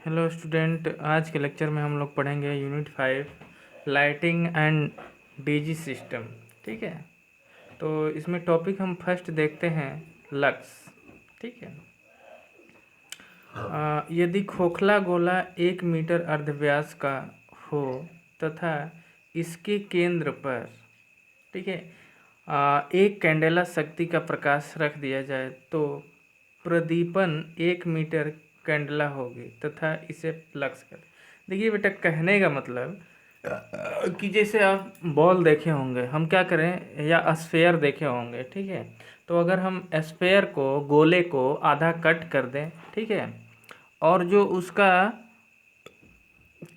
Hello student, आज के lecture में हम लोग पढ़ेंगे unit 5 lighting and DG system. ठीक है, तो इसमें टॉपिक हम फर्स्ट देखते हैं लक्स। ठीक है, यदि खोखला गोला 1 मीटर अर्धव्यास का हो तथा इसके केंद्र पर, ठीक है, एक कैंडेला शक्ति का प्रकाश रख दिया जाए तो प्रदीपन 1 मीटर कैंडला होगी तथा इसे लक्स कर। देखिए बेटा, कहने का मतलब कि जैसे आप बॉल देखे होंगे, हम क्या करें, या स्फेयर देखे होंगे। ठीक है, तो अगर हम स्फेयर को, गोले को आधा कट कर दें, ठीक है, और जो उसका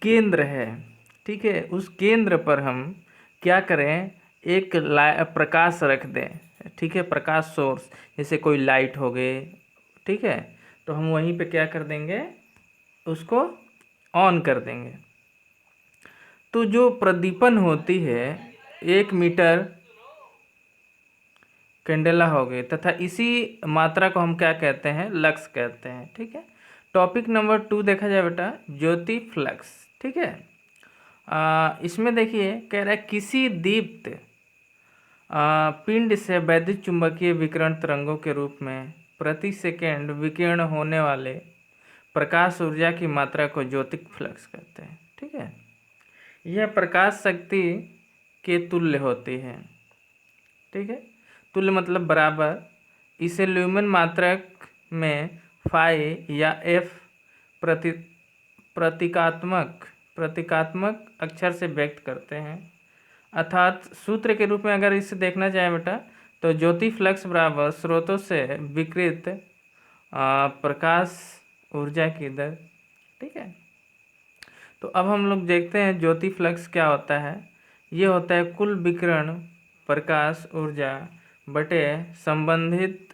केंद्र है, ठीक है, उस केंद्र पर हम क्या करें, एक प्रकाश रख दें। ठीक है, प्रकाश सोर्स, जैसे कोई लाइट हो गए, ठीक है, तो हम वहीं पे क्या कर देंगे, उसको ऑन कर देंगे। तो जो प्रदीपन होती है 1 मीटर कैंडेला हो गई तथा इसी मात्रा को हम क्या कहते हैं, लक्स कहते हैं। ठीक है, टॉपिक नंबर 2 देखा जाए बेटा, ज्योति फ्लक्स। ठीक है, इसमें देखिए कह रहा है किसी दीप्त पिंड से वैद्युत चुंबकीय विकिरण तरंगों के रूप में प्रति सेकेंड विकीर्ण होने वाले प्रकाश ऊर्जा की मात्रा को ज्योतिक फ्लक्स कहते हैं। ठीक है, यह प्रकाश शक्ति के तुल्य होती है। ठीक है, तुल्य मतलब बराबर। इसे ल्यूमेन मात्रक में फाई या एफ प्रति प्रतीकात्मक अक्षर से व्यक्त करते हैं। अर्थात सूत्र के रूप में अगर इसे देखना चाहे बेटा, तो ज्योति फ्लक्स बराबर स्रोतों से विकृत प्रकाश ऊर्जा की दर। ठीक है, तो अब हम लोग देखते हैं ज्योति फ्लक्स क्या होता है। ये होता है कुल विकिरण प्रकाश ऊर्जा बटे संबंधित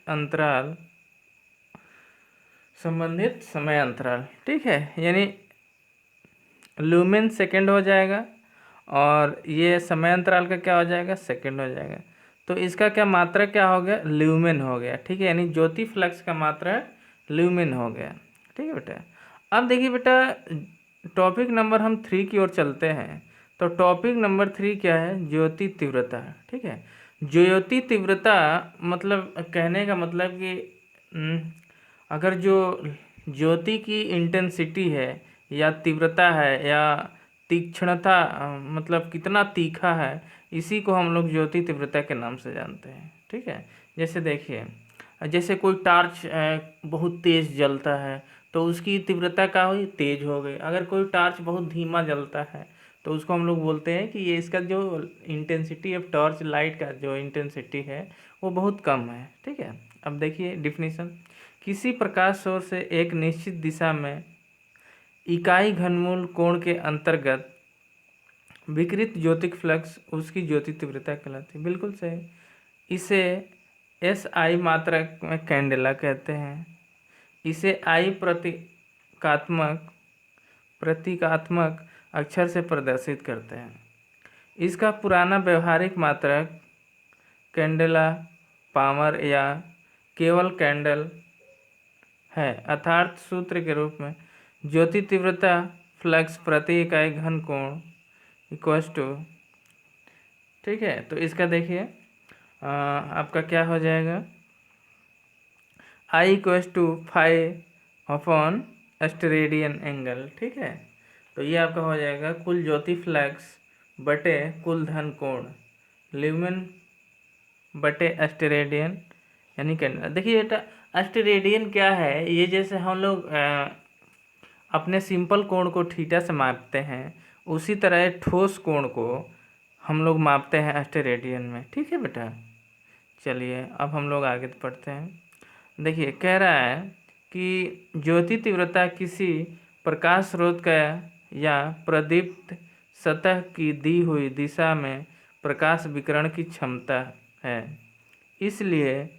समय अंतराल। ठीक है, यानी ल्यूमेन सेकंड हो जाएगा और ये समय अंतराल का क्या हो जाएगा, सेकंड हो जाएगा। तो इसका क्या मात्रा क्या हो गया, ल्यूमेन हो गया। ठीक है, यानी ज्योति फ्लक्स का मात्रा ल्यूमेन हो गया। ठीक है बेटा, अब देखिए बेटा, टॉपिक नंबर हम 3 की ओर चलते हैं। तो टॉपिक नंबर 3 क्या है, ज्योति तीव्रता। ठीक है, ज्योति तीव्रता मतलब कहने का मतलब कि अगर जो ज्योति की इंटेंसिटी है या तीव्रता है या तीक्ष्णता, मतलब कितना तीखा है, इसी को हम लोग ज्योति तीव्रता के नाम से जानते हैं। ठीक है, जैसे देखिए, जैसे कोई टार्च बहुत तेज़ जलता है तो उसकी तीव्रता क्या हुई, तेज हो गई। अगर कोई टार्च बहुत धीमा जलता है तो उसको हम लोग बोलते हैं कि ये इसका जो इंटेंसिटी ऑफ टॉर्च लाइट का जो इंटेंसिटी है वो बहुत कम है। ठीक है, अब देखिए डिफिनीशन, किसी प्रकाश सोर्स से एक निश्चित दिशा में इकाई घनमूल कोण के अंतर्गत विकृत ज्योतिक फ्लक्स उसकी ज्योति तीव्रता कहलाती है। बिल्कुल सही। इसे SI मात्रक में कैंडेला कहते हैं। इसे I प्रतीकात्मक अक्षर से प्रदर्शित करते हैं। इसका पुराना व्यवहारिक मात्रक कैंडेला, पामर या केवल कैंडल है। अर्थात सूत्र के रूप में ज्योति तीव्रता फ्लक्स प्रति इकाई घन कोण इक्वस टू, ठीक है, तो इसका देखिए आपका क्या हो जाएगा, I equals to 5 steradian angle. ठीक है, तो ये आपका हो जाएगा कुल ज्योति फ्लक्स बटे कुल धन कोण, ल्यूमेन बटे स्टेरेडियन यानी कैंडल। देखिए बेटा, स्टेरेडियन क्या है, ये जैसे हम लोग अपने सिंपल कोण को थीटा से मापते हैं, उसी तरह ठोस कोण को हम लोग मापते हैं स्टेरेडियन में। ठीक है बेटा, चलिए अब हम लोग आगे पढ़ते हैं। देखिए कह रहा है कि ज्योति तीव्रता किसी प्रकाश स्रोत का या प्रदीप्त सतह की दी हुई दिशा में प्रकाश विकिरण की क्षमता है। इसलिए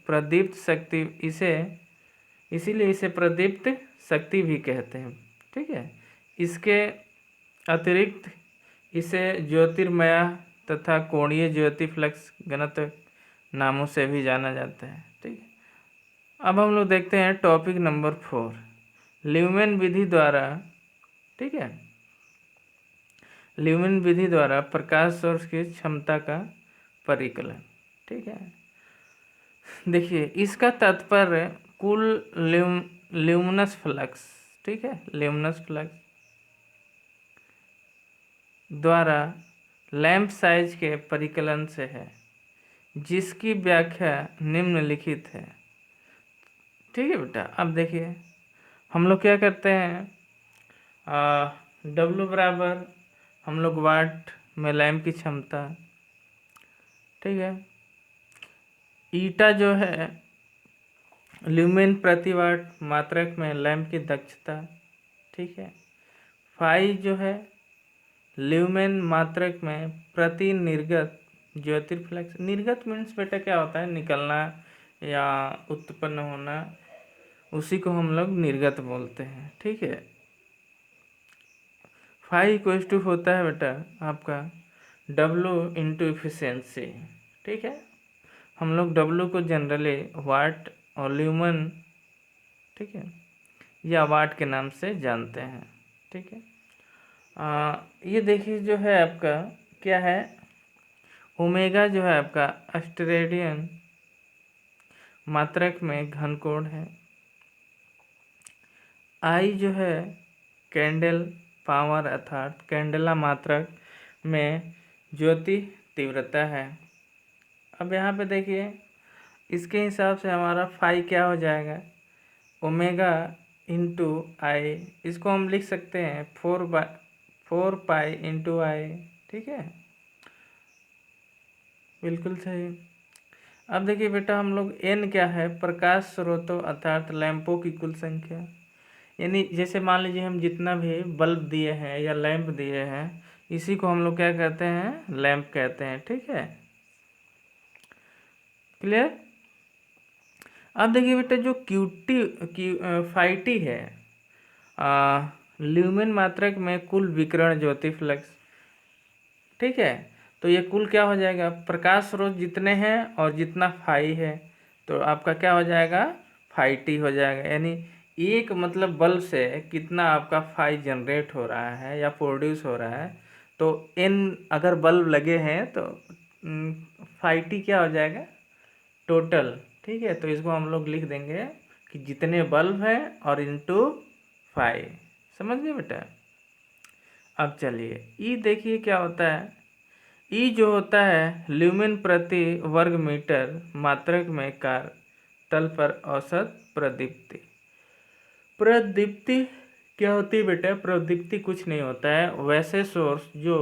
इसे प्रदीप्त शक्ति भी कहते हैं। ठीक है, इसके अतिरिक्त इसे ज्योतिर्मय तथा कोणीय ज्योति फ्लक्स घनत्व नामों से भी जाना जाता है। ठीक है, अब हम लोग देखते हैं टॉपिक नंबर 4, ल्यूमेन विधि द्वारा ठीक है। ल्यूमेन विधि द्वारा प्रकाश सोर्स की क्षमता का परिकलन, ठीक है। देखिए इसका तात्पर्य कुल ल्यूमिनस फ्लक्स, ठीक है, ल्यूमिनस फ्लक्स द्वारा लैंप साइज के परिकलन से है, जिसकी व्याख्या निम्नलिखित है, ठीक है बेटा। अब देखिए हम लोग क्या करते हैं, W बराबर हम लोग वाट में लैंप की क्षमता, ठीक है, ईटा जो है ल्यूमेन प्रति वाट मात्रक में लैंप की दक्षता, ठीक है, फाई जो है ल्यूमेन मात्रक में प्रति निर्गत ज्योतिर्फ्लक्स। निर्गत मीन्स बेटा क्या होता है, निकलना या उत्पन्न होना, उसी को हम लोग निर्गत बोलते हैं, ठीक है। फाई इक्वल्स टू होता है बेटा आपका W इंटू इफिशेंसी, ठीक है। हम लोग W को जनरली वाट और ल्यूमन, ठीक है, या वाट के नाम से जानते हैं, ठीक है। ये देखिए जो है आपका क्या है, ओमेगा जो है आपका अस्टेरेडियन मात्रक में घनकोण है, आई जो है कैंडल पावर अर्थात कैंडेला मात्रक में ज्योति तीव्रता है। अब यहाँ पे देखिए इसके हिसाब से हमारा फाई क्या हो जाएगा, ओमेगा इंटू आई, इसको हम लिख सकते हैं 4 पाई इंटू आई, ठीक है, बिल्कुल सही। अब देखिए बेटा हम लोग एन क्या है, प्रकाश स्रोतों अर्थात लैंपों की कुल संख्या, यानी जैसे मान लीजिए हम जितना भी बल्ब दिए हैं या लैंप दिए हैं, इसी को हम लोग क्या कहते हैं, लैंप कहते हैं, ठीक है, क्लियर। अब देखिए बेटा जो फाइटी है ल्यूमेन मात्रक में कुल विकिरण ज्योति फ्लक्स, ठीक है, तो ये कुल क्या हो जाएगा, प्रकाश स्रोत जितने हैं और जितना फाई है, तो आपका क्या हो जाएगा, फाई टी हो जाएगा। यानी एक मतलब बल्ब से कितना आपका फाई जनरेट हो रहा है या प्रोड्यूस हो रहा है, तो एन अगर बल्ब लगे हैं तो फाई टी क्या हो जाएगा, टोटल, ठीक है। तो इसको हम लोग लिख देंगे कि जितने बल्ब हैं और इंटू फाई, समझ गए बेटा। अब चलिए ई देखिए क्या होता है, ई जो होता है ल्यूमेन प्रति वर्ग मीटर मात्रक में कार तल पर औसत प्रदीप्ति। प्रदीप्ति क्या होती है बेटा, प्रदीप्ति कुछ नहीं होता है, वैसे सोर्स जो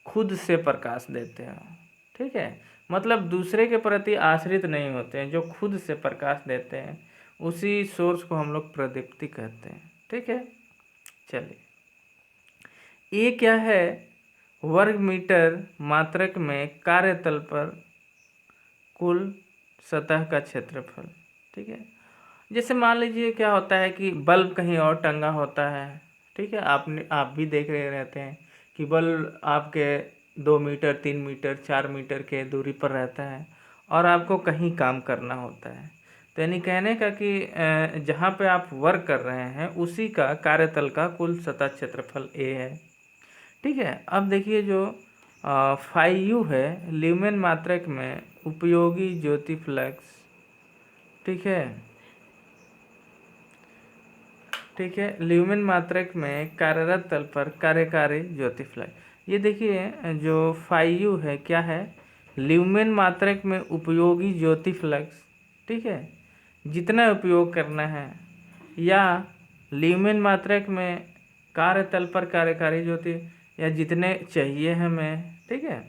खुद से प्रकाश देते हैं, ठीक है, मतलब दूसरे के प्रति आश्रित नहीं होते हैं, जो खुद से प्रकाश देते हैं उसी सोर्स को हम लोग प्रदीप्ति कहते हैं, ठीक है। चलिए ये क्या है, वर्ग मीटर मात्रक में कार्यतल पर कुल सतह का क्षेत्रफल, ठीक है। जैसे मान लीजिए क्या होता है कि बल्ब कहीं और टंगा होता है, ठीक है, आप भी देख रहे रहते हैं कि बल्ब आपके 2 मीटर 3 मीटर 4 मीटर के दूरी पर रहता है और आपको कहीं काम करना होता है, तो यानी कहने का कि जहाँ पे आप वर्क कर रहे हैं उसी का कार्यतल का कुल सतह क्षेत्रफल ए है, ठीक है। अब देखिए जो फाई यू है ल्यूमेन मात्रक में उपयोगी ज्योति फ्लक्स, ठीक है, ठीक है, ल्यूमेन मात्रक में कार्यरत तल पर कार्यकारी ज्योति फ्लक्स। ये देखिए जो फाई यू है क्या है, ल्यूमेन मात्रक में उपयोगी ज्योति फ्लक्स, ठीक है, जितना उपयोग करना है, या ल्यूमेन मात्रक में कार्यतल पर कार्यकारी ज्योति, या जितने चाहिए हमें, ठीक है,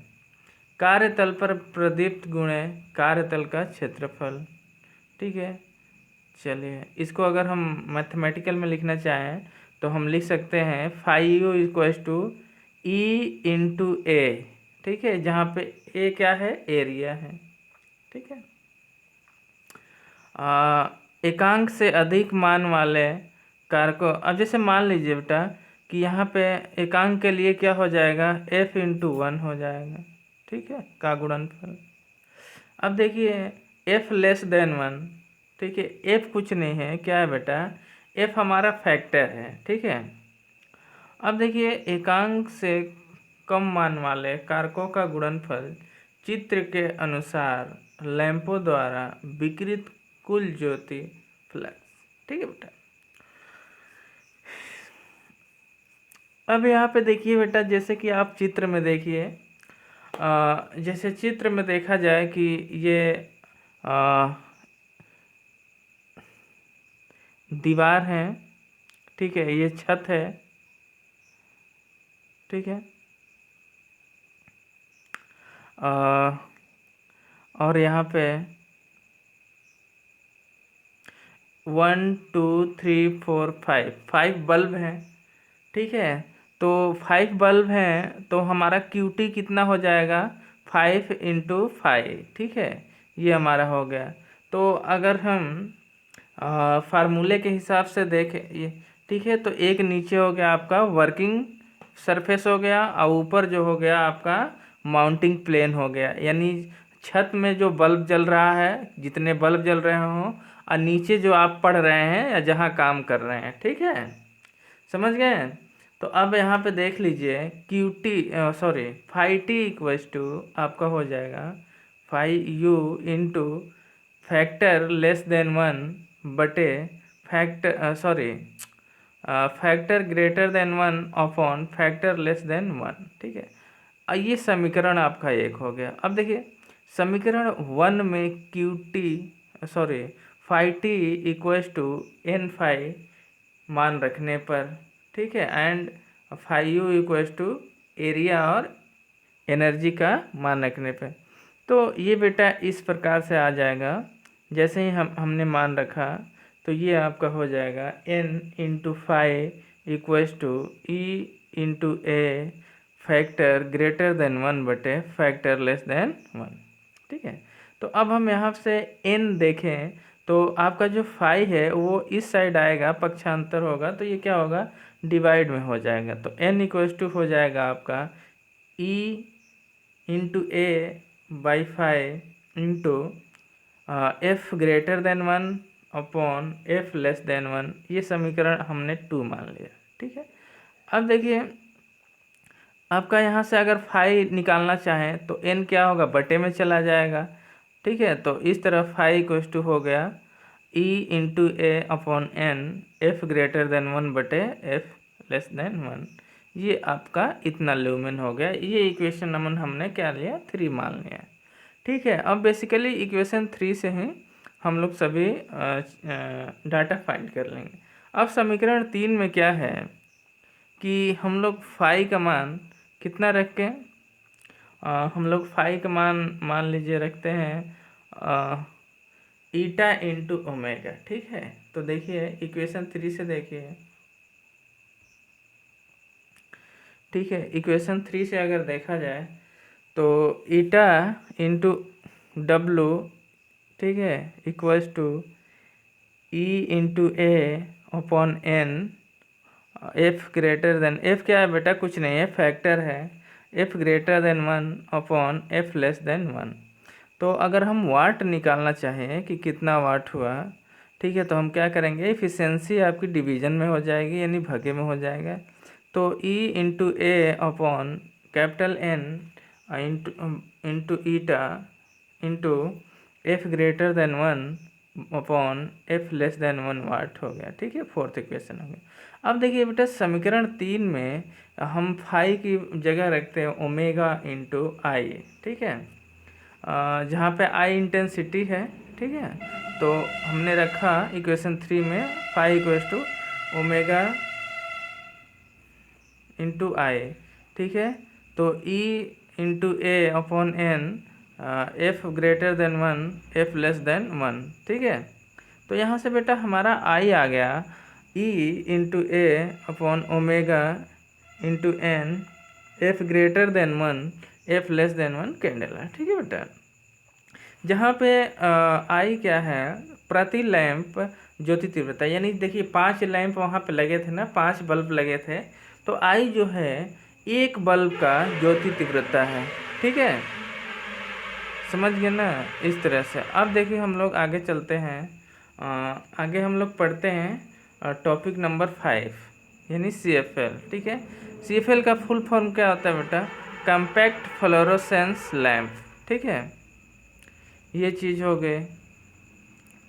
कार्यतल पर प्रदीप्त गुणे कार्यतल का क्षेत्रफल, ठीक है। चलिए इसको अगर हम मैथमेटिकल में लिखना चाहें तो हम लिख सकते हैं phi U equals to E into A, ठीक है, जहाँ पे ए क्या है, एरिया है, ठीक है। एकांक से अधिक मान वाले कारकों, अब जैसे मान लीजिए बेटा कि यहाँ पे एकांक के लिए क्या हो जाएगा, f इंटू 1 हो जाएगा, ठीक है, का गुणनफल। अब देखिए f लेस देन 1, ठीक है, f कुछ नहीं है, क्या है बेटा, f हमारा फैक्टर है, ठीक है, अब देखिए एकांक से कम मान वाले कारकों का गुणनफल चित्र के अनुसार लैंपों द्वारा विकिरित कुल ज्योति फ्लक्स। ठीक है बेटा। अब यहाँ पे देखिए बेटा, जैसे कि आप चित्र में देखिए, जैसे चित्र में देखा जाए कि ये दीवार है, ठीक है, ये छत है, ठीक है, और यहाँ पे 1 2 3 4 5 बल्ब हैं, ठीक है। तो 5 बल्ब हैं तो हमारा क्यूटी कितना हो जाएगा, 5 × 5, ठीक है, ये हमारा हो गया। तो अगर हम फार्मूले के हिसाब से देखें ये, ठीक है, तो एक नीचे हो गया आपका वर्किंग सरफेस हो गया, और ऊपर जो हो गया आपका माउंटिंग प्लेन हो गया। यानी छत में जो बल्ब जल रहा है, जितने बल्ब जल रहे हों, और नीचे जो आप पढ़ रहे हैं या जहाँ काम कर रहे हैं, ठीक है, समझ गए। तो अब यहाँ पे देख लीजिए फाई टी इक्वल्स टू आपका हो जाएगा phi U into factor less than 1 बटे factor greater than 1 upon factor less than 1, ठीक है। ये समीकरण आपका एक हो गया। अब देखिए समीकरण 1 में phi T equals to N phi मान रखने पर, ठीक है, and phi U equals to area और एनर्जी का मान रखने पे, तो ये बेटा इस प्रकार से आ जाएगा। जैसे ही हमने मान रखा तो ये आपका हो जाएगा n × phi equals to E × A factor greater than 1 बटे फैक्टर लेस देन 1, ठीक है। तो अब हम यहाँ से n देखें तो आपका जो फाई है वो इस साइड आएगा, पक्षांतर होगा, तो ये क्या होगा, डिवाइड में हो जाएगा। तो n इक्वल्स टू हो जाएगा आपका e × a by phi into f greater than 1 upon f less than 1। ये समीकरण हमने 2 मान लिया, ठीक है। अब देखिए आपका यहाँ से अगर फाई निकालना चाहें तो n क्या होगा, बटे में चला जाएगा, ठीक है। तो इस तरह फाई इक्वल्स टू हो गया e × a upon n f greater than 1 बटे f लेस देन 1। ये आपका इतना ल्यूमेन हो गया। ये इक्वेशन नंबर हमने क्या लिया, 3 मान लिया, ठीक है। अब बेसिकली इक्वेशन 3 से ही हम लोग सभी डाटा फाइंड कर लेंगे। अब समीकरण 3 में क्या है कि हम लोग फाई का मान कितना रख के, हम लोग फाई का मान लीजिए रखते हैं ईटा इंटू ओमेगा, ठीक है। तो देखिए इक्वेशन 3 से देखिए, ठीक है, इक्वेशन 3 से अगर देखा जाए तो ईटा इंटू डब्लू, ठीक है, equals to E × A upon N F greater than, F क्या है बेटा, कुछ नहीं है, फैक्टर है, F greater than 1 upon F less than 1। तो अगर हम वाट निकालना चाहें कि कितना वाट हुआ, ठीक है, तो हम क्या करेंगे, इफिशिएंसी आपकी डिवीजन में हो जाएगी, यानी भागे में हो जाएगा। तो E × a upon capital N into eta into F greater than 1 upon F less than 1 वाट हो गया, ठीक है, फोर्थ इक्वेशन हो गया। अब देखिए बेटा समीकरण 3 में हम फाई की जगह रखते हैं ओमेगा इंटू आई, ठीक है, जहाँ पे आई इंटेंसिटी है, ठीक है। तो हमने रखा इक्वेशन 3 में phi equals to omega into I, ठीक है। तो E × a upon n F greater than 1 F less than 1, ठीक है। तो यहाँ से बेटा हमारा आई आ गया E × a upon omega into n F greater than 1 F less than 1 candle है, ठीक है बेटा। जहाँ पे आई क्या है, प्रति लैंप ज्योति तीव्रता, यानी देखिए 5 लैंप वहाँ पे लगे थे ना, 5 बल्ब लगे थे, तो आई जो है एक बल्ब का ज्योति तीव्रता है, ठीक है, समझ गए ना, इस तरह से। अब देखिए हम लोग आगे चलते हैं, आगे हम लोग पढ़ते हैं टॉपिक नंबर 5, यानी CFL, ठीक है। CFL का फुल फॉर्म क्या होता है बेटा? कम्पैक्ट फ्लोरोसेंस लैम्प, ठीक है। ये चीज़ हो गए।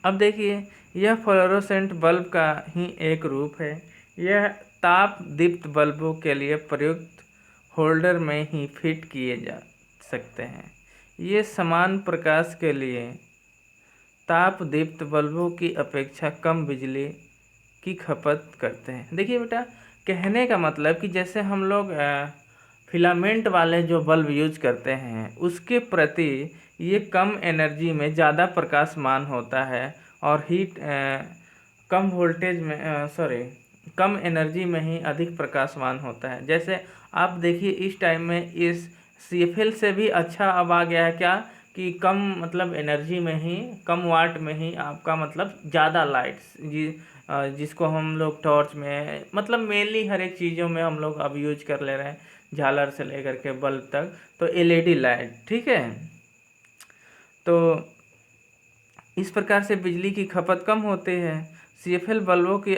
अब देखिए, यह फ्लोरोसेंट बल्ब का ही एक रूप है। यह ताप दीप्त बल्बों के लिए प्रयुक्त होल्डर में ही फिट किए जा सकते हैं। ये समान प्रकाश के लिए ताप दीप्त बल्बों की अपेक्षा कम बिजली की खपत करते हैं। देखिए बेटा, कहने का मतलब कि जैसे हम लोग फिलामेंट वाले जो बल्ब यूज करते हैं उसके प्रति ये कम एनर्जी में ज़्यादा प्रकाशमान होता है और हीट कम वोल्टेज में कम एनर्जी में ही अधिक प्रकाशमान होता है। जैसे आप देखिए इस टाइम में इस CFL से भी अच्छा अब आ गया है क्या कि कम मतलब एनर्जी में ही, कम वाट में ही आपका मतलब ज़्यादा लाइट्स जिसको हम लोग टॉर्च में मतलब मेनली हर एक चीज़ों में हम लोग अब यूज कर ले रहे हैं, झालर से लेकर के बल्ब तक, तो LED लाइट, ठीक है। तो इस प्रकार से बिजली की खपत कम होती है। CFL बल्बों की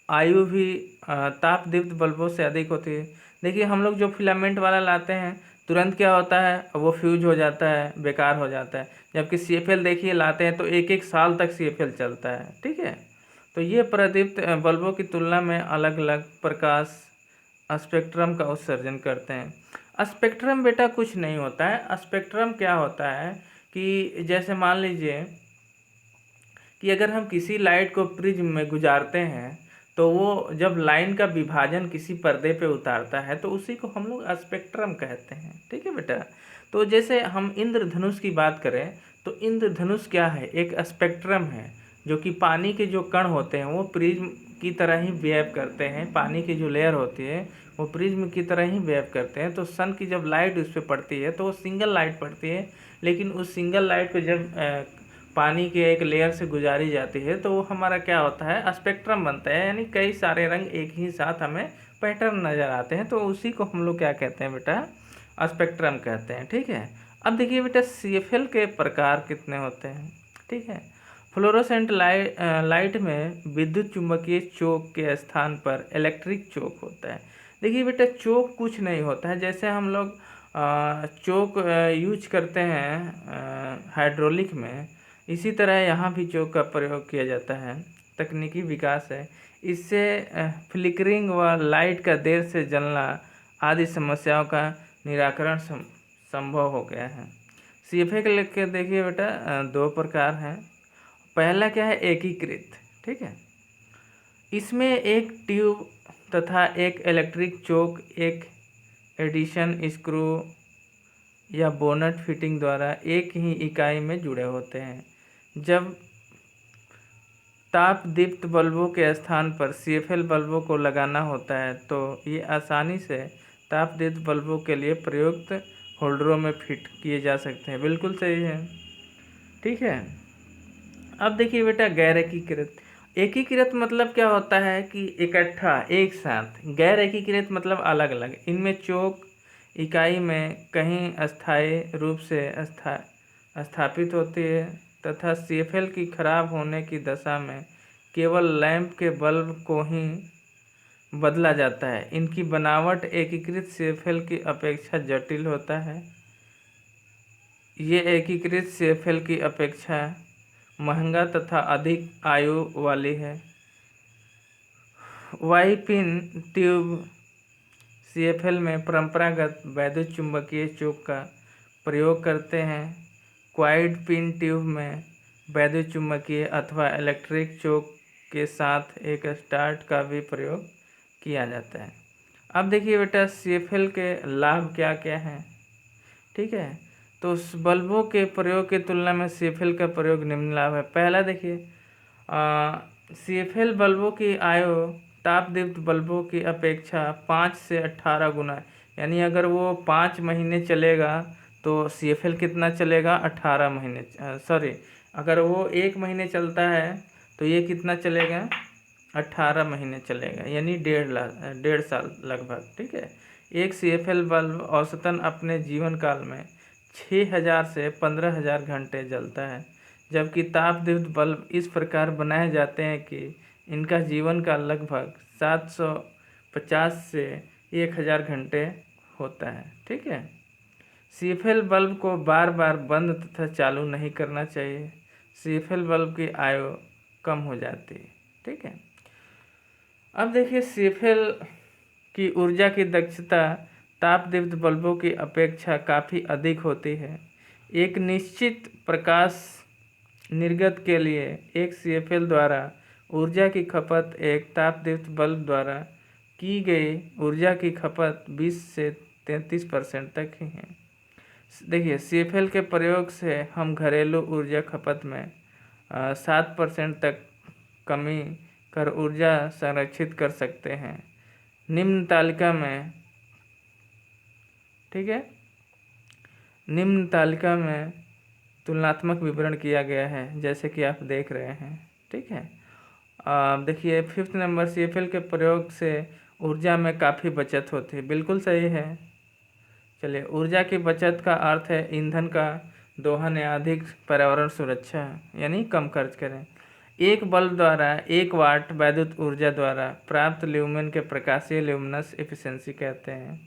आयु भी ताप दीप्त बल्बों से अधिक होती है। देखिए हम लोग जो फिलामेंट वाला लाते हैं तुरंत क्या होता है, वो फ्यूज हो जाता है, बेकार हो जाता है। जबकि CFL देखिए लाते हैं तो एक एक साल तक CFL चलता है, ठीक है। तो ये प्रदीप्त बल्बों की तुलना में अलग अलग प्रकाश स्पेक्ट्रम का उत्सर्जन करते हैं। स्पेक्ट्रम बेटा कुछ नहीं होता है। स्पेक्ट्रम क्या होता है कि जैसे मान लीजिए कि अगर हम किसी लाइट को प्रिज्म में गुजारते हैं तो वो जब लाइन का विभाजन किसी पर्दे पे उतारता है तो उसी को हम लोग स्पेक्ट्रम कहते हैं, ठीक है बेटा। तो जैसे हम इंद्रधनुष की बात करें तो इंद्रधनुष क्या है, एक स्पेक्ट्रम है जो कि पानी के जो कण होते हैं वो प्रिज्म की तरह ही बिहेव करते हैं। पानी की जो लेयर होती है वो प्रिज्म की तरह ही बिहेव करते हैं। तो सन की जब लाइट उस पर पड़ती है तो वो सिंगल लाइट पड़ती है, लेकिन उस सिंगल लाइट को जब पानी के एक लेयर से गुजारी जाती है तो वो हमारा क्या होता है, स्पेक्ट्रम बनता है। यानी कई सारे रंग एक ही साथ हमें पैटर्न नज़र आते हैं, तो उसी को हम लोग क्या कहते हैं बेटा, स्पेक्ट्रम कहते हैं, ठीक है। अब देखिए बेटा CFL के प्रकार कितने होते हैं, ठीक है। फ्लोरोसेंट लाइट में विद्युत चुंबकीय चोक के स्थान पर इलेक्ट्रिक चोक होता है। देखिए बेटा चोक कुछ नहीं होता है। जैसे हम लोग चोक यूज करते हैं हाइड्रोलिक में, इसी तरह यहाँ भी चोक का प्रयोग किया जाता है। तकनीकी विकास है, इससे फ्लिकरिंग व लाइट का देर से जलना आदि समस्याओं का निराकरण संभव हो गया है। CFL के देखिए बेटा दो प्रकार हैं। पहला क्या है, एकीकृत, ठीक है। इसमें एक ट्यूब तथा एक इलेक्ट्रिक चोक एक एडिशन स्क्रू या बोनट फिटिंग द्वारा एक ही इकाई में जुड़े होते हैं। जब ताप दीप्त बल्बों के स्थान पर CFL बल्बों को लगाना होता है तो ये आसानी से ताप दीप्त बल्बों के लिए प्रयुक्त होल्डरों में फिट किए जा सकते हैं। बिल्कुल सही है, ठीक है। अब देखिए बेटा गैर एकीकृत। एकीकृत मतलब क्या होता है कि इकट्ठा एक साथ, गैर एकीकृत मतलब अलग अलग। इनमें चोक इकाई में कहीं अस्थायी रूप से स्थापित होती है तथा CFL की खराब होने की दशा में केवल लैंप के बल्ब को ही बदला जाता है। इनकी बनावट एकीकृत CFL की अपेक्षा जटिल होता है। ये एकीकृत CFL की अपेक्षा महंगा तथा अधिक आयु वाली है। वाई पिन ट्यूब CFL में परंपरागत वैद्युत चुंबकीय चोक का प्रयोग करते हैं। क्वाइड पिन ट्यूब में वैद्युत चुंबकीय अथवा इलेक्ट्रिक चोक के साथ एक स्टार्ट का भी प्रयोग किया जाता है। अब देखिए बेटा CFL के लाभ क्या क्या हैं, ठीक है। तो उस बल्बों के प्रयोग की तुलना में CFL का प्रयोग निम्न लाभ है। पहला देखिए CFL बल्बों की आयु ताप दीप्त बल्बों की अपेक्षा 5 से 18 गुना, यानी अगर वो 5 महीने चलेगा तो CFL कितना चलेगा, 18 महीने, अगर वो 1 महीने चलता है तो ये कितना चलेगा, 18 महीने चलेगा, यानी 1.5 साल लगभग, ठीक है। एक CFL बल्ब औसतन अपने जीवन काल में 6000 से 15000 घंटे जलता है, जबकि ताप दीप्त बल्ब इस प्रकार बनाए जाते हैं कि इनका जीवन काल लगभग 700 50 से 1000 घंटे होता है। ठीक है। CFL बल्ब को बार बार बंद तथा चालू नहीं करना चाहिए। CFL बल्ब की आयु कम हो जाती है। ठीक है। अब देखिए CFL की ऊर्जा की दक्षता तापदीप्त बल्बों की अपेक्षा काफ़ी अधिक होती है। एक निश्चित प्रकाश निर्गत के लिए एक CFL द्वारा ऊर्जा की खपत एक तापदीप्त बल्ब द्वारा की गई ऊर्जा की खपत 20 से 33% तक ही है। देखिए CFL के प्रयोग से हम घरेलू ऊर्जा खपत में 7% तक कमी कर ऊर्जा संरक्षित कर सकते हैं। निम्न तालिका में, ठीक है, निम्न तालिका में तुलनात्मक विवरण किया गया है, जैसे कि आप देख रहे हैं। ठीक है। देखिए 5th नंबर, CFL के प्रयोग से ऊर्जा में काफ़ी बचत होती है। बिल्कुल सही है। चलिए, ऊर्जा की बचत का अर्थ है ईंधन का दोहन या अधिक पर्यावरण सुरक्षा, यानी कम खर्च करें। एक बल्ब द्वारा 1 वाट वैद्युत ऊर्जा द्वारा प्राप्त ल्यूमेन के प्रकाशीय ल्यूमिनस एफिशिएंसी कहते हैं।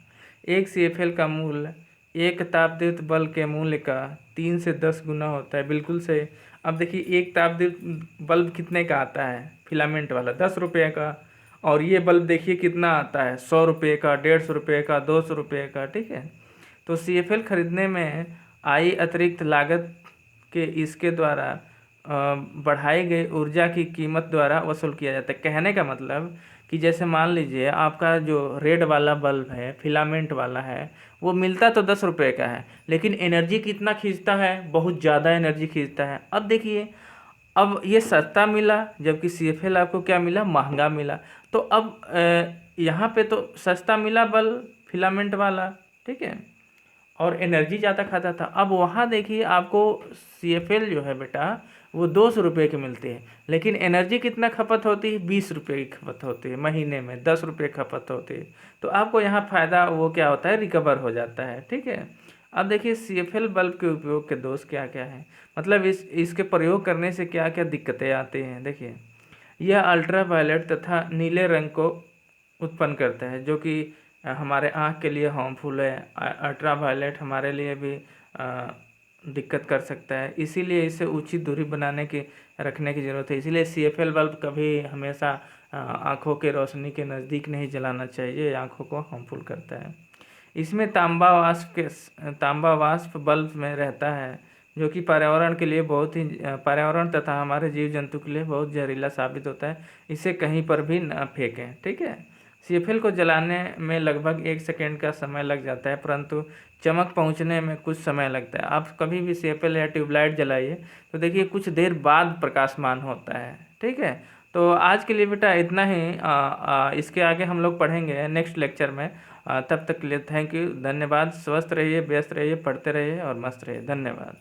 एक CFL का मूल्य एक तापदीप्त बल्ब के मूल्य का 3 से 10 गुना होता है। बिल्कुल सही। अब देखिए एक तापदीप्त बल्ब कितने का आता है, फिलामेंट वाला 10 रुपये का, और ये बल्ब देखिए कितना आता है, 100 रुपये का, 150 रुपये का, 200 रुपये का। ठीक है। तो CFL खरीदने में आई अतिरिक्त लागत के इसके द्वारा बढ़ाई गई ऊर्जा की कीमत द्वारा वसूल किया जाता है। कहने का मतलब कि जैसे मान लीजिए आपका जो रेड वाला बल्ब है, फिलामेंट वाला है, वो मिलता तो 10 रुपये का है, लेकिन एनर्जी कितना खींचता है, बहुत ज़्यादा एनर्जी खींचता है। अब देखिए, अब ये सस्ता मिला, जबकि CFL आपको क्या मिला, महंगा मिला। तो अब यहाँ पे तो सस्ता मिला बल्ब फिलामेंट वाला, ठीक है, और एनर्जी ज़्यादा खाता था। अब वहाँ देखिए आपको CFL जो है बेटा वो 200 रुपये की मिलती है, लेकिन एनर्जी कितना खपत होती है, 20 रुपये की खपत होती है, महीने में 10 रुपये खपत होती है। तो आपको यहाँ फ़ायदा वो क्या होता है, रिकवर हो जाता है। ठीक है। अब देखिए CFL बल्ब के उपयोग के दोष क्या क्या हैं, मतलब इसके प्रयोग करने से क्या क्या दिक्कतें आती हैं। देखिए, यह अल्ट्रा वायलेट तथा नीले रंग को उत्पन्न करता है, जो कि हमारे आँख के लिए हार्मफुल है। अल्ट्रा वायलेट हमारे लिए भी दिक्कत कर सकता है, इसीलिए इसे उचित दूरी बनाने की रखने की ज़रूरत है। इसीलिए CFL बल्ब कभी हमेशा आँखों के रोशनी के नज़दीक नहीं जलाना चाहिए, आँखों को हार्मफुल करता है। इसमें तांबा वाष्प बल्ब में रहता है, जो कि पर्यावरण के लिए बहुत ही पर्यावरण तथा हमारे जीव जंतु के लिए बहुत जहरीला साबित होता है। इसे कहीं पर भी न फेंकें। ठीक है। CFL को जलाने में लगभग 1 सेकेंड का समय लग जाता है, परंतु चमक पहुंचने में कुछ समय लगता है। आप कभी भी CFL या ट्यूबलाइट जलाइए तो देखिए कुछ देर बाद प्रकाशमान होता है। ठीक है। तो आज के लिए बेटा इतना ही। इसके आगे हम लोग पढ़ेंगे नेक्स्ट लेक्चर में। तब तक के लिए थैंक यू, धन्यवाद। स्वस्थ रहिए, व्यस्त रहिए, पढ़ते रहिए और मस्त रहिए। धन्यवाद।